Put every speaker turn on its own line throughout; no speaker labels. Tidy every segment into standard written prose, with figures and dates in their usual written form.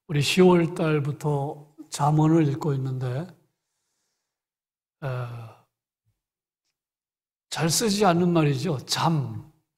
우리 10월 달부터 잠언을 읽고 있는데 잘 쓰지 않는 말이죠.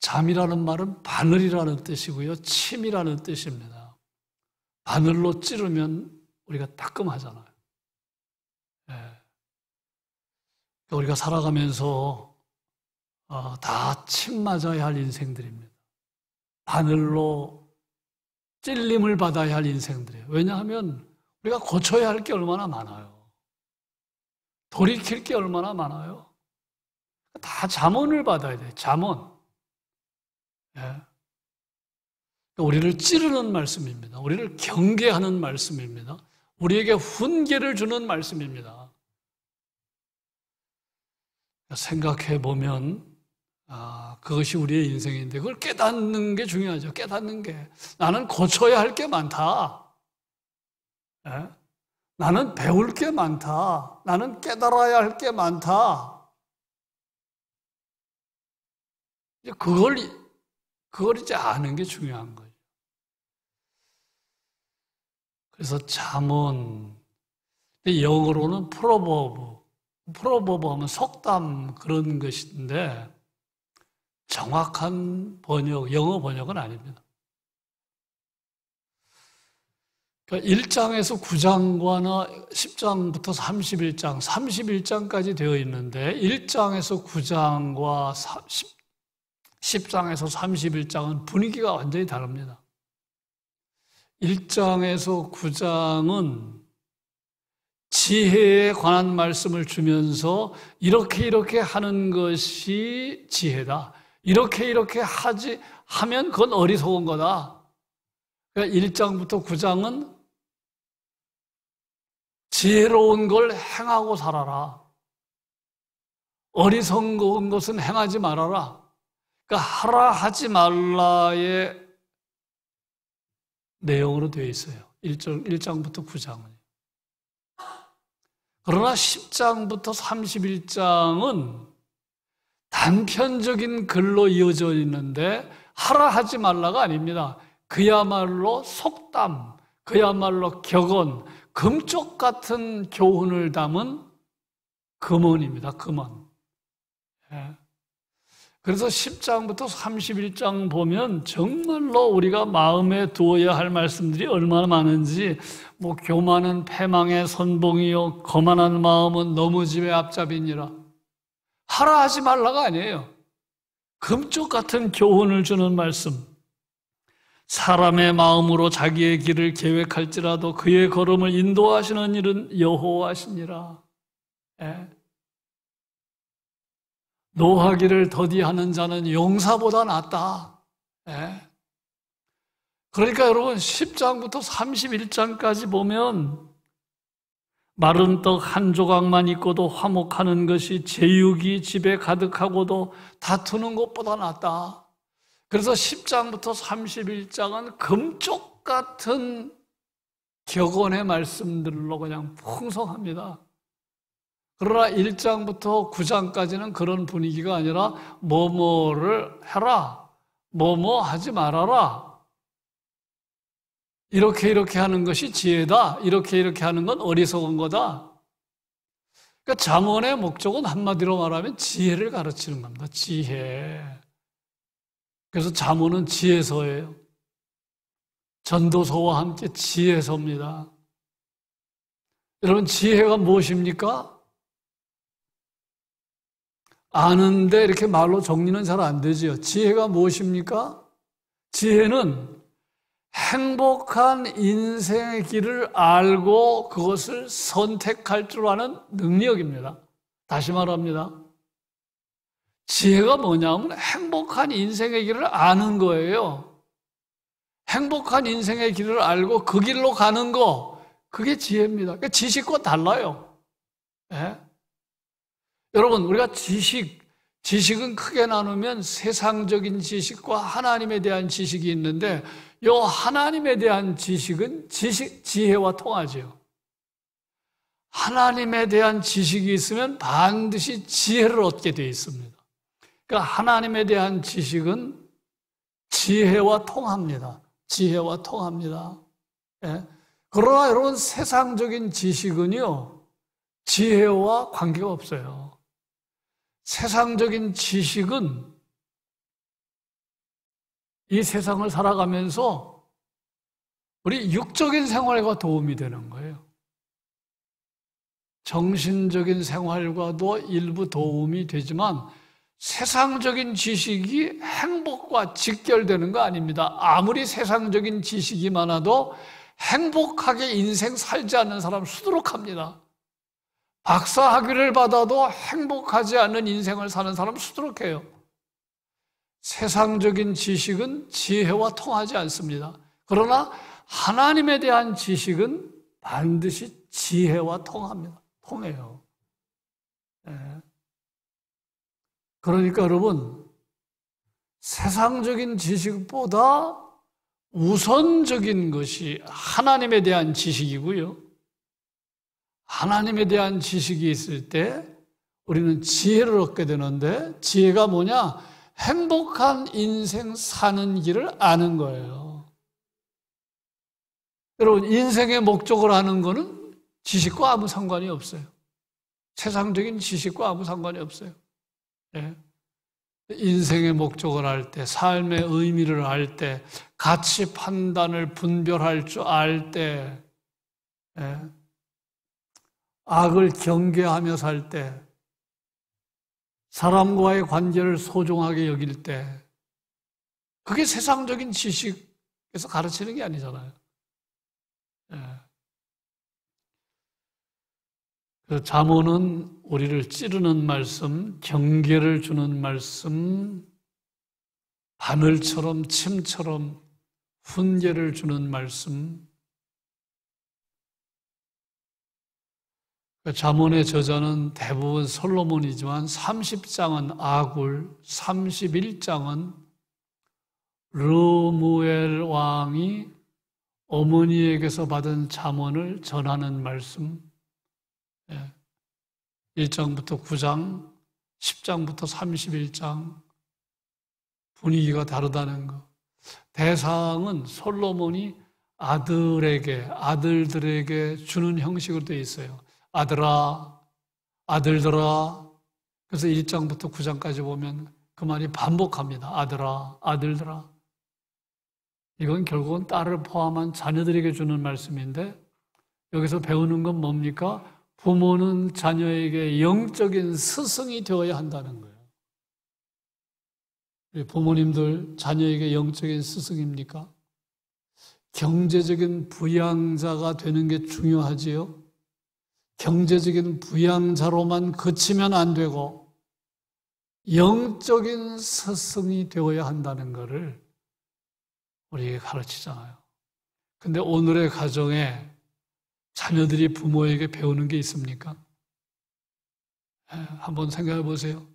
잠이라는 말은 바늘이라는 뜻이고요. 침이라는 뜻입니다. 바늘로 찌르면 우리가 따끔하잖아요. 우리가 살아가면서 다 침 맞아야 할 인생들입니다. 바늘로 찔림을 받아야 할 인생들이에요. 왜냐하면 우리가 고쳐야 할 게 얼마나 많아요. 돌이킬 게 얼마나 많아요. 다 잠언을 받아야 돼요. 잠언. 우리를 찌르는 말씀입니다. 우리를 경계하는 말씀입니다. 우리에게 훈계를 주는 말씀입니다. 생각해 보면 그것이 우리의 인생인데 그걸 깨닫는 게 중요하죠. 깨닫는 게. 나는 고쳐야 할 게 많다. 나는 배울 게 많다. 나는 깨달아야 할 게 많다. 그걸 이제 아는 게 중요한 거예요. 그래서 잠언, 영어로는 프로버브 하면 속담 그런 것인데 정확한 번역, 영어 번역은 아닙니다. 그러니까 1장에서 9장과나 10장부터 31장, 31장까지 되어 있는데 1장에서 9장과 10장에서 31장은 분위기가 완전히 다릅니다. 1장에서 9장은 지혜에 관한 말씀을 주면서 이렇게 하는 것이 지혜다. 이렇게 하면 그건 어리석은 거다. 그러니까 1장부터 9장은 지혜로운 걸 행하고 살아라. 어리석은 것은 행하지 말아라. 그러니까 하라 하지 말라의 내용으로 되어 있어요. 1장부터 9장은. 그러나 10장부터 31장은 단편적인 글로 이어져 있는데 하라 하지 말라가 아닙니다. 그야말로 속담, 그야말로 격언, 금쪽 같은 교훈을 담은 금언입니다. 금언. 그래서 10장부터 31장 보면 정말로 우리가 마음에 두어야 할 말씀들이 얼마나 많은지, 교만은 패망의 선봉이요 거만한 마음은 너무짐의 앞잡이니라. 하라 하지 말라가 아니에요. 금쪽 같은 교훈을 주는 말씀. 사람의 마음으로 자기의 길을 계획할지라도 그의 걸음을 인도하시는 일은 여호와시니라. 노하기를 더디하는 자는 용사보다 낫다. 그러니까 여러분 10장부터 31장까지 보면 마른 떡 한 조각만 있고도 화목하는 것이 제육이 집에 가득하고도 다투는 것보다 낫다. 그래서 10장부터 31장은 금쪽 같은 격언의 말씀들로 그냥 풍성합니다. 그러나 1장부터 9장까지는 그런 분위기가 아니라 뭐뭐를 해라, 뭐뭐 하지 말아라. 이렇게 하는 것이 지혜다. 이렇게 하는 건 어리석은 거다. 그러니까 잠언의 목적은 한마디로 말하면 지혜를 가르치는 겁니다. 지혜. 그래서 잠언은 지혜서예요. 전도서와 함께 지혜서입니다. 여러분, 지혜가 무엇입니까? 아는데 이렇게 말로 정리는 잘 안 되지요. 지혜가 무엇입니까? 지혜는 행복한 인생의 길을 알고 그것을 선택할 줄 아는 능력입니다. 다시 말합니다. 지혜가 뭐냐면 행복한 인생의 길을 아는 거예요. 행복한 인생의 길을 알고 그 길로 가는 거, 그게 지혜입니다. 그러니까 지식과 달라요. 여러분, 우리가 지식은 크게 나누면 세상적인 지식과 하나님에 대한 지식이 있는데, 이 하나님에 대한 지식은 지혜와 통하죠. 하나님에 대한 지식이 있으면 반드시 지혜를 얻게 되어 있습니다. 그러니까 하나님에 대한 지식은 지혜와 통합니다. 지혜와 통합니다. 그러나 여러분, 세상적인 지식은요, 지혜와 관계가 없어요. 세상적인 지식은 이 세상을 살아가면서 우리 육적인 생활과 도움이 되는 거예요. 정신적인 생활과도 일부 도움이 되지만 세상적인 지식이 행복과 직결되는 거 아닙니다. 아무리 세상적인 지식이 많아도 행복하게 인생 살지 않는 사람 수두룩합니다. 박사학위를 받아도 행복하지 않은 인생을 사는 사람 수두룩해요. 세상적인 지식은 지혜와 통하지 않습니다. 그러나 하나님에 대한 지식은 반드시 지혜와 통합니다. 통해요. 네. 그러니까 여러분, 세상적인 지식보다 우선적인 것이 하나님에 대한 지식이고요. 하나님에 대한 지식이 있을 때 우리는 지혜를 얻게 되는데, 지혜가 뭐냐? 행복한 인생 사는 길을 아는 거예요. 여러분, 인생의 목적을 아는 거는 지식과 아무 상관이 없어요. 세상적인 지식과 아무 상관이 없어요. 네. 인생의 목적을 알 때, 삶의 의미를 알 때, 가치 판단을 분별할 줄 알 때, 네. 악을 경계하며 살 때, 사람과의 관계를 소중하게 여길 때, 그게 세상적인 지식에서 가르치는 게 아니잖아요. 네. 그 잠언은 우리를 찌르는 말씀, 경계를 주는 말씀, 바늘처럼 침처럼 훈계를 주는 말씀. 그 잠언의 저자는 대부분 솔로몬이지만 30장은 아굴, 31장은 르무엘 왕이 어머니에게서 받은 잠언을 전하는 말씀. 1장부터 9장, 10장부터 31장 분위기가 다르다는 거. 대상은 솔로몬이 아들들에게 주는 형식으로 되어 있어요. 아들아, 아들들아. 그래서 1장부터 9장까지 보면 그 말이 반복합니다. 아들아, 아들들아. 이건 결국은 딸을 포함한 자녀들에게 주는 말씀인데, 여기서 배우는 건 뭡니까? 부모는 자녀에게 영적인 스승이 되어야 한다는 거예요. 부모님들 자녀에게 영적인 스승입니까? 경제적인 부양자가 되는 게 중요하지요. 경제적인 부양자로만 그치면 안 되고 영적인 스승이 되어야 한다는 것을 우리에게 가르치잖아요. 근데 오늘의 가정에 자녀들이 부모에게 배우는 게 있습니까? 한번 생각해 보세요.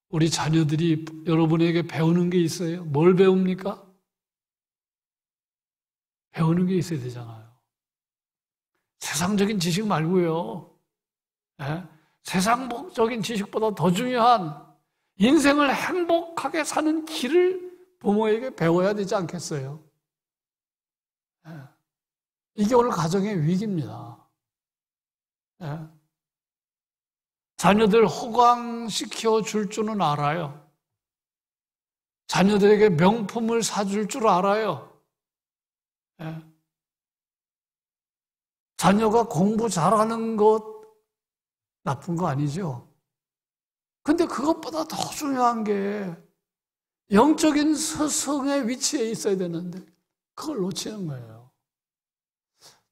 우리 자녀들이 여러분에게 배우는 게 있어요? 뭘 배웁니까? 배우는 게 있어야 되잖아요. 세상적인 지식 말고요. 세상적인 지식보다 더 중요한 인생을 행복하게 사는 길을 부모에게 배워야 되지 않겠어요? 이게 오늘 가정의 위기입니다. 자녀들 호강시켜 줄 줄은 알아요. 자녀들에게 명품을 사줄 줄 알아요. 자녀가 공부 잘하는 것 나쁜 거 아니죠? 근데 그것보다 더 중요한 게 영적인 스승의 위치에 있어야 되는데 그걸 놓치는 거예요.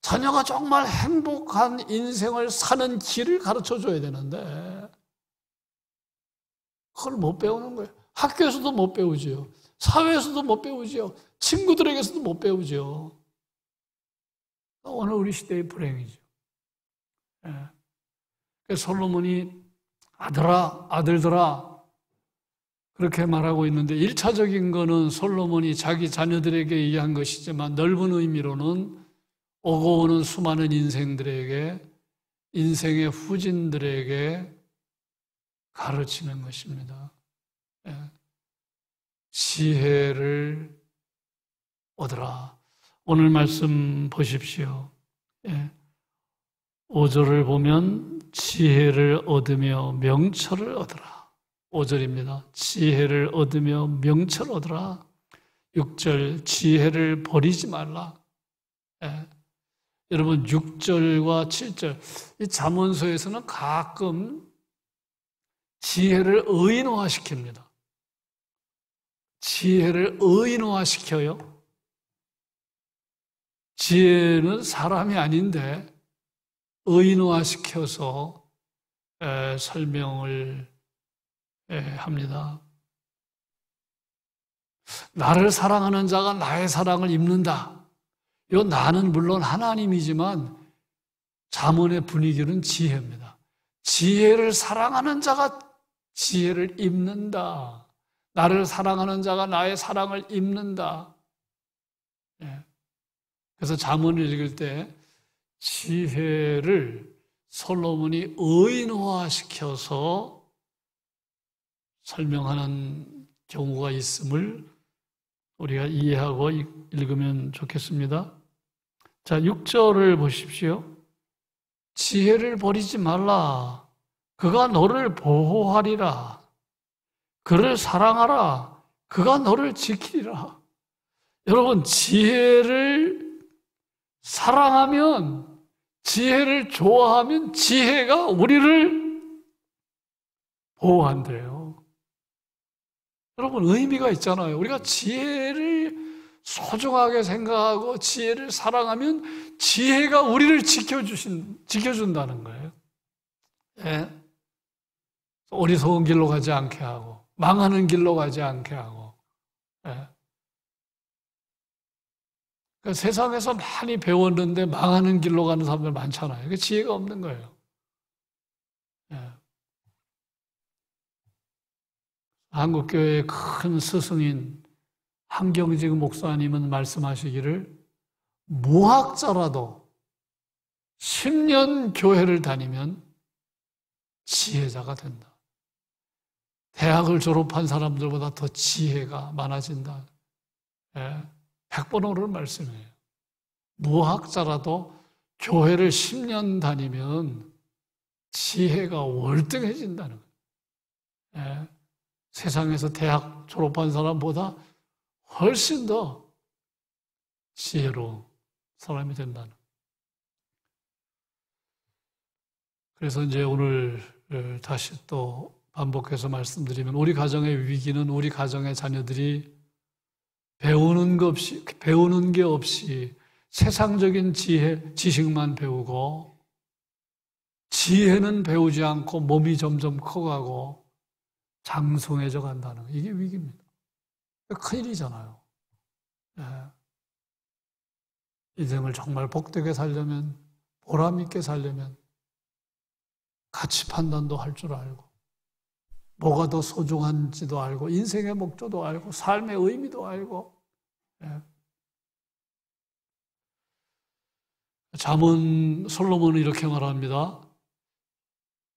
자녀가 정말 행복한 인생을 사는 길을 가르쳐 줘야 되는데 그걸 못 배우는 거예요. 학교에서도 못 배우지요. 사회에서도 못 배우지요. 친구들에게서도 못 배우지요. 오늘 우리 시대의 불행이죠. 그래서 솔로몬이 아들아, 아들들아 그렇게 말하고 있는데 1차적인 거는 솔로몬이 자기 자녀들에게 얘기한 것이지만 넓은 의미로는 오고 오는 수많은 인생들에게, 인생의 후진들에게 가르치는 것입니다. 지혜를 얻으라. 오늘 말씀 보십시오. 예. 5절을 보면 지혜를 얻으며 명철을 얻으라. 5절입니다. 지혜를 얻으며 명철을 얻으라. 6절 지혜를 버리지 말라. 예. 여러분 6절과 7절 이 잠언서에서는 가끔 지혜를 의인화시킵니다. 지혜를 의인화시켜요. 지혜는 사람이 아닌데 의인화시켜서 설명을 합니다. 나를 사랑하는 자가 나의 사랑을 입는다. 이 나는 물론 하나님이지만 잠언의 분위기는 지혜입니다. 지혜를 사랑하는 자가 지혜를 입는다. 나를 사랑하는 자가 나의 사랑을 입는다. 그래서 잠언을 읽을 때 지혜를 솔로몬이 의인화시켜서 설명하는 경우가 있음을 우리가 이해하고 읽으면 좋겠습니다. 자, 6절을 보십시오. 지혜를 버리지 말라. 그가 너를 보호하리라. 그를 사랑하라. 그가 너를 지키리라. 여러분, 지혜를 사랑하면, 지혜를 좋아하면 지혜가 우리를 보호한대요. 여러분, 의미가 있잖아요. 우리가 지혜를 소중하게 생각하고 지혜를 사랑하면 지혜가 우리를 지켜준다는 거예요. 예? 어리석은 길로 가지 않게 하고, 망하는 길로 가지 않게 하고. 예? 그러니까 세상에서 많이 배웠는데 망하는 길로 가는 사람들 많잖아요. 그 지혜가 없는 거예요. 예. 한국교회의 큰 스승인 한경직 목사님은 말씀하시기를 무학자라도 10년 교회를 다니면 지혜자가 된다. 대학을 졸업한 사람들보다 더 지혜가 많아진다. 100번 오르는 말씀이에요. 무학자라도 교회를 10년 다니면 지혜가 월등해진다는 거예요. 세상에서 대학 졸업한 사람보다 훨씬 더 지혜로운 사람이 된다는 거예요. 그래서 이제 오늘 다시 또 반복해서 말씀드리면 우리 가정의 위기는 우리 가정의 자녀들이 배우는 게 없이 세상적인 지식만 배우고 지혜는 배우지 않고 몸이 점점 커가고 장성해져 간다는 거. 이게 위기입니다. 큰일이잖아요. 인생을 정말 복되게 살려면, 보람 있게 살려면 가치 판단도 할 줄 알고 뭐가 더 소중한지도 알고 인생의 목적도 알고 삶의 의미도 알고. 잠언 솔로몬은 이렇게 말합니다.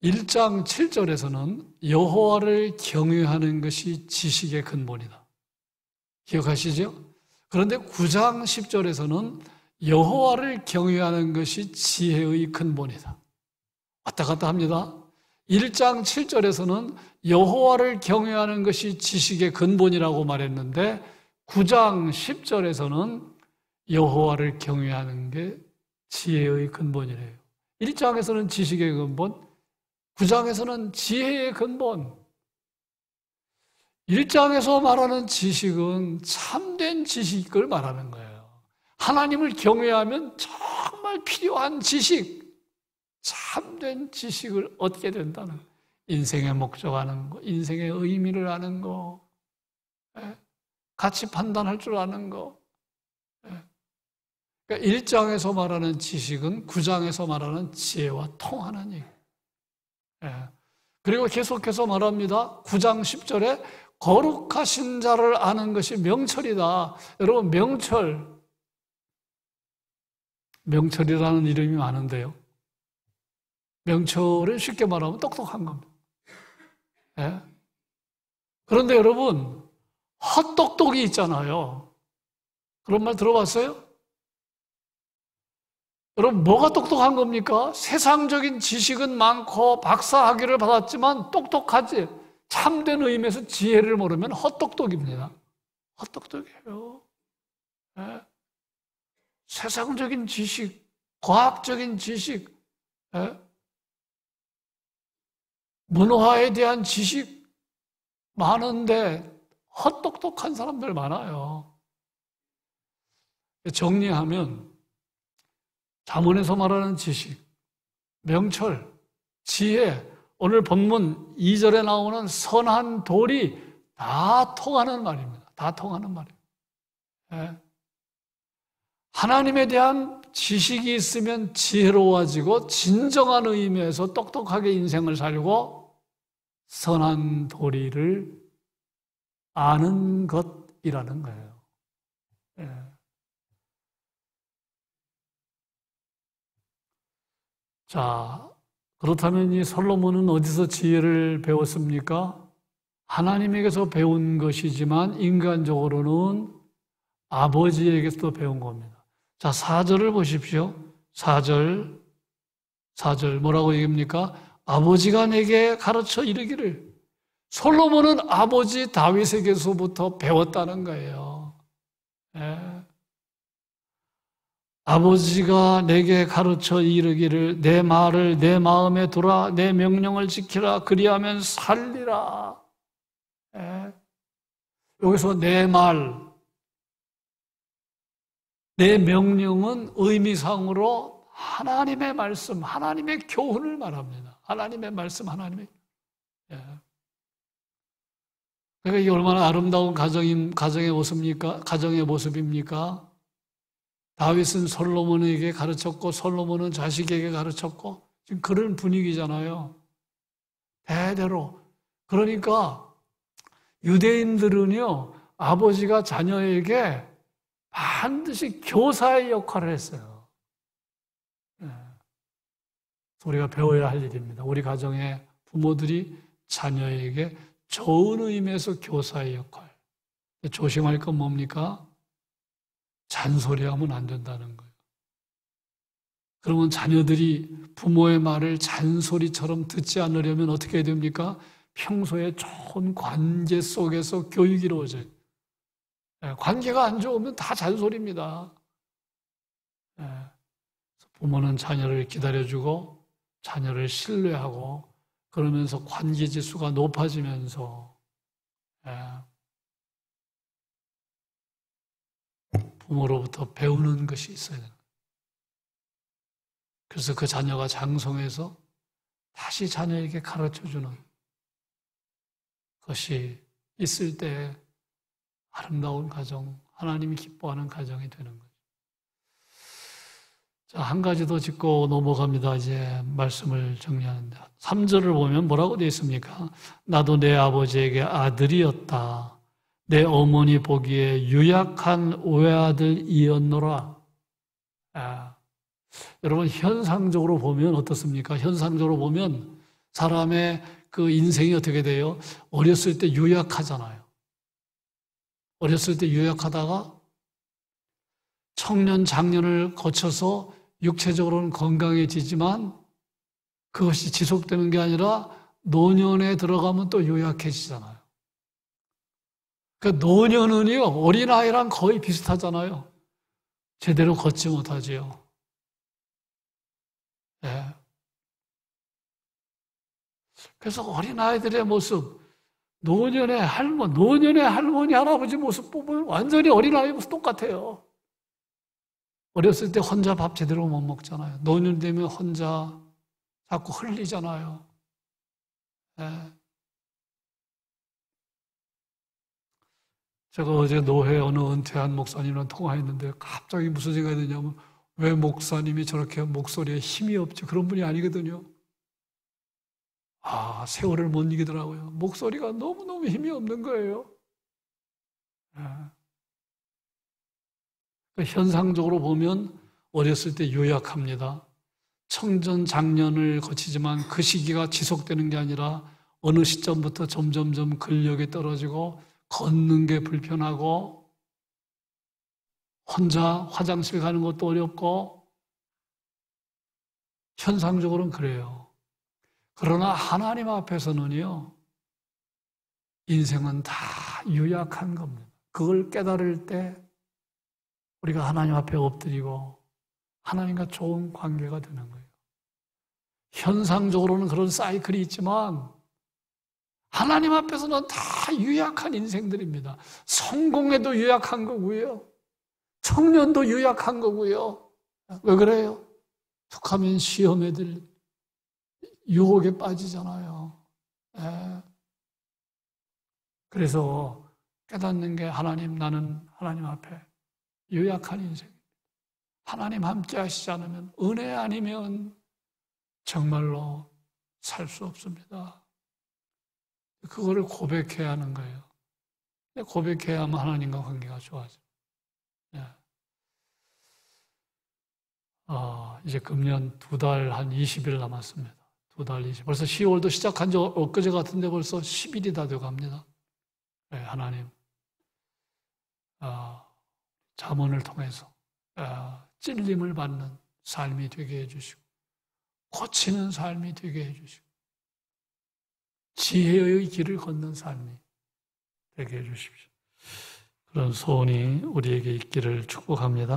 1장 7절에서는 여호와를 경외하는 것이 지식의 근본이다. 기억하시죠? 그런데 9장 10절에서는 여호와를 경외하는 것이 지혜의 근본이다. 왔다 갔다 합니다. 1장 7절에서는 여호와를 경외하는 것이 지식의 근본이라고 말했는데 9장 10절에서는 여호와를 경외하는 게 지혜의 근본이래요. 1장에서는 지식의 근본, 9장에서는 지혜의 근본. 1장에서 말하는 지식은 참된 지식을 말하는 거예요. 하나님을 경외하면 정말 필요한 지식, 참된 지식을 얻게 된다는 거예요. 인생의 목적 아는 거, 인생의 의미를 아는 거, 가치 판단할 줄 아는 거. 그러니까 1장에서 말하는 지식은 9장에서 말하는 지혜와 통하는 얘기. 그리고 계속해서 말합니다. 9장 10절에 거룩하신 자를 아는 것이 명철이다. 여러분, 명철이라는 이름이 많은데요. 명철은 쉽게 말하면 똑똑한 겁니다. 그런데 여러분, 헛똑똑이 있잖아요. 그런 말 들어봤어요? 여러분, 뭐가 똑똑한 겁니까? 세상적인 지식은 많고 박사 학위를 받았지만 똑똑하지. 참된 의미에서 지혜를 모르면 헛똑똑입니다. 헛똑똑이에요. 예? 세상적인 지식, 과학적인 지식, 예? 문화에 대한 지식 많은데 헛똑똑한 사람들 많아요. 정리하면 잠언에서 말하는 지식, 명철, 지혜, 오늘 본문 2절에 나오는 선한 도리 다 통하는 말입니다. 다 통하는 말이에요. 예. 하나님에 대한 지식이 있으면 지혜로워지고 진정한 의미에서 똑똑하게 인생을 살고 선한 도리를 아는 것이라는 거예요. 예. 자, 그렇다면 이 솔로몬은 어디서 지혜를 배웠습니까? 하나님에게서 배운 것이지만 인간적으로는 아버지에게서 배운 겁니다. 자, 4절을 보십시오. 4절 뭐라고 얘기합니까? 아버지가 내게 가르쳐 이르기를. 솔로몬은 아버지 다윗에게서부터 배웠다는 거예요. 예. 아버지가 내게 가르쳐 이르기를 내 말을 내 마음에 두라 내 명령을 지키라 그리하면 살리라. 예. 여기서 내 말, 내 명령은 의미상으로 하나님의 말씀, 하나님의 교훈을 말합니다. 하나님의 말씀, 하나님의. 예. 그러니까 이게 얼마나 아름다운 가정의 모습입니까? 다윗은 솔로몬에게 가르쳤고 솔로몬은 자식에게 가르쳤고 지금 그런 분위기잖아요. 대대로. 그러니까 유대인들은요, 아버지가 자녀에게 반드시 교사의 역할을 했어요. 우리가 배워야 할 일입니다. 우리 가정의 부모들이 자녀에게 좋은 의미에서 교사의 역할. 조심할 건 뭡니까? 잔소리하면 안 된다는 거예요. 그러면 자녀들이 부모의 말을 잔소리처럼 듣지 않으려면 어떻게 해야 됩니까? 평소에 좋은 관계 속에서 교육이 이루어져요. 관계가 안 좋으면 다 잔소리입니다. 부모는 자녀를 기다려주고 자녀를 신뢰하고 그러면서 관계 지수가 높아지면서 부모로부터 배우는 것이 있어야 됩니다. 그래서 그 자녀가 장성해서 다시 자녀에게 가르쳐주는 것이 있을 때 아름다운 가정, 하나님이 기뻐하는 가정이 되는 거죠. 자, 한 가지 더 짚고 넘어갑니다. 이제 말씀을 정리하는데 3절을 보면 뭐라고 되어 있습니까? 나도 내 아버지에게 아들이었다. 내 어머니 보기에 유약한 외아들이었노라. 여러분 현상적으로 보면 어떻습니까? 현상적으로 보면 사람의 그 인생이 어떻게 돼요? 어렸을 때 유약하잖아요. 어렸을 때 유약하다가 청년, 장년을 거쳐서 육체적으로는 건강해지지만 그것이 지속되는 게 아니라 노년에 들어가면 또 유약해지잖아요. 그 노년은요, 어린아이랑 거의 비슷하잖아요. 제대로 걷지 못하지요. 예. 그래서 어린아이들의 모습, 노년의 할머니, 할아버지 모습 보면 완전히 어린아이 모습 똑같아요. 어렸을 때 혼자 밥 제대로 못 먹잖아요. 노년 되면 혼자 자꾸 흘리잖아요. 예. 제가 어제 노회 어느 은퇴한 목사님이랑 통화했는데 갑자기 무슨 생각이 드냐면 왜 목사님이 저렇게 목소리에 힘이 없지? 그런 분이 아니거든요. 세월을 못 이기더라고요. 목소리가 너무너무 힘이 없는 거예요. 현상적으로 보면 어렸을 때 요약합니다. 청전 장년을 거치지만 그 시기가 지속되는 게 아니라 어느 시점부터 점점점 근력이 떨어지고 걷는 게 불편하고 혼자 화장실 가는 것도 어렵고 현상적으로는 그래요. 그러나 하나님 앞에서는요, 인생은 다 유약한 겁니다. 그걸 깨달을 때 우리가 하나님 앞에 엎드리고 하나님과 좋은 관계가 되는 거예요. 현상적으로는 그런 사이클이 있지만 하나님 앞에서는 다 유약한 인생들입니다. 성공에도 유약한 거고요. 청년도 유약한 거고요. 왜 그래요? 툭하면 시험에 들 유혹에 빠지잖아요. 예. 그래서 깨닫는 게 나는 하나님 앞에 유약한 인생입니다. 하나님 함께 하시지 않으면, 은혜 아니면 정말로 살 수 없습니다. 그거를 고백해야 하는 거예요. 고백해야만 하나님과 관계가 좋아져요. 예. 이제 금년 2달 한 20일 남았습니다. 2달 20일. 벌써 10월도 시작한 지 엊그제 같은데 벌써 10일이 다 되어 갑니다. 네, 하나님, 잠언을 통해서 찔림을 받는 삶이 되게 해주시고, 고치는 삶이 되게 해주시고, 지혜의 길을 걷는 삶이 되게 해주십시오. 그런 소원이 우리에게 있기를 축복합니다.